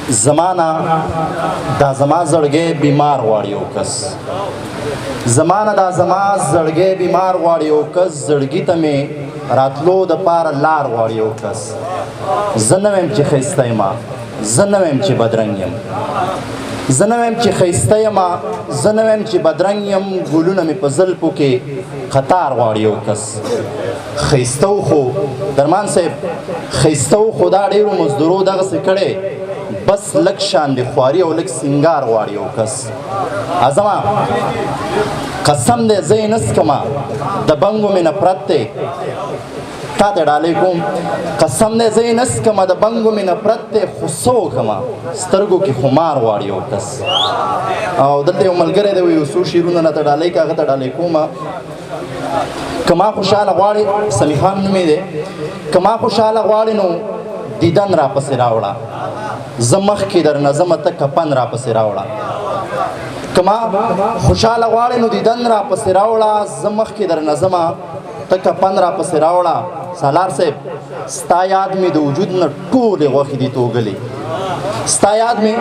زمانہ دا زما زړګی بیمار غواړي یو کس زمانہ دا زما زړګی بیمار غواړي یو کس زړګي ته مې راتلو د پاره لار غواړي یو کس زه نه ویم چې ښایسته یم زه نه ویم چې بدرنګ یم زه نه ویم چې ښایسته یم زه نه ویم چې بدرنګ یم ګلونه مې په زلفو کې قطار غواړي یو کس ښایسته و خو درمان صاحب ښایسته و خو دا ډېرو مزدورو دغسې کړی بس لږ شان د خواري او لږ سینګار غواړي یو کس اعظمه قسم دی زه یې نه څکمه د بنګو مې نفرت دی تا ته ډالۍ کوم قسم دی زه یې نه څکمه د بنګو مې نفرت دی خو څه وکړمه سترګو کې خمار غواړي یو کس او دلته یو ملګری دی یو څو شعرونه راته ډالۍ که هغه ته ډالۍ کومه که ما خوشحاله غواړې سمیع خان نوم یې دی که ما خوشحاله غواړې نو دیدن راپسې راوړه زه مخکې درنه ځمه ته کفن راپسې راوړه که ما خوشحاله غواړې نو دیدن راپسې راوړه زه مخکې درنه ځمه ته کفن راپسې راوړه سالار صاحب ستا یاد مې د وجود نه ټولې غوښې دي توږلې ستا یاد مې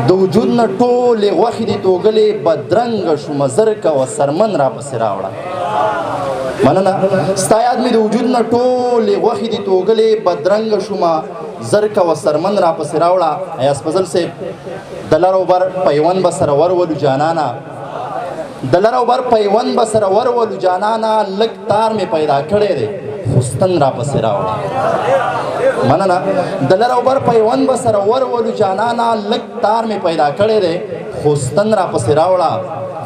د وجود نه ټولې غوښې دي توږلې بدرنګه شومه زر کوه سرمن راپسې راوړه مننه ستا یاد مې د وجود نه ټولې غوښې دي توږلې بدرنګه شومه زر کوه سرمن راپسې راوړه ایاز فضل صاحب د لر او بر پیوند به سره ورولو جانانه د لر او بر پیوند به سره ورولو جانانه لږ تار مې پیدا کړی دی خوستن راپسې راوړه مننه د لر او بر پیوند به سره ورولو جانانه لږ تار مې پیدا کړی دی خوستن راپسې راوړه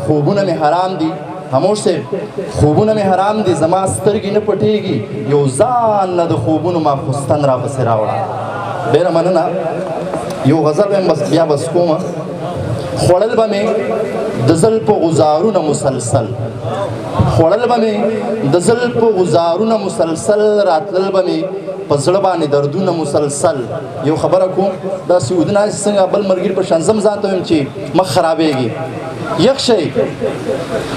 خوبونه مې حرام دي خاموش صاحب خوبونه مې حرام دي زما سترګې نه پټېږي یو ځان نه د خوبونو ما خوستن راپسې راوړه ډېره مننه یو غزل به بس بیا بس کومه خوړل به مې د زلفو غزارونه مسلسل خوړل به مې د زلفو غزارونه مسلسل راتلل به مې په زړه باندې دردونه مسلسل یو خبره کوم دا سعودي ناست څنګه بل ملګري په شان زم ځان ته ویم چې مخ خرابېږي یخ شی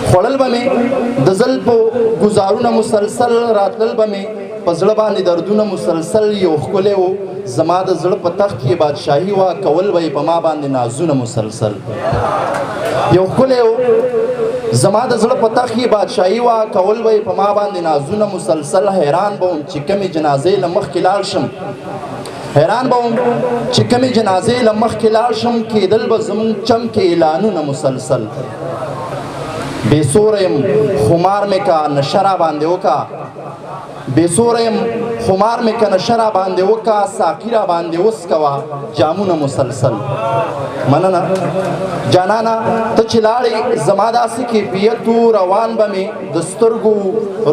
خوړل به مې د زلفو ګزارونه مسلسل راتلل به مې په زړه باندې دردونه مسلسل یو ښکلی و زما د زړه په تخت کې بادشاهي وه کول به یې په ما باندې نازونه مسلسل یو ښکلی و زما د زړه په تخت کې بادشاهي وه کول به یې په ما باندې نازونه مسلسل حیران به وم چې کمې جنازې له مخکې لاړ شم حیران به وم چې کمې جنازې له مخکې لاړ شم کېدل به زموږ چم کې اعلانونه مسلسل بې سوره یم خمار مې که نشه را باندې وکړه بې سوره یم خمار مې که نشه را باندې وکړه ساقي را باندې وڅکوه جامونه مسلسل مننه جانانه ته چې لاړې زما داسې کیفیت و روان به مې د سترګو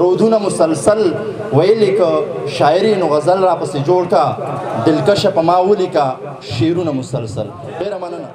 رودونه مسلسل ویلې که شاعري نو غزل راپسې جوړ که دلکشه په ما ولیکه شعرونه مسلسل ډېره مننه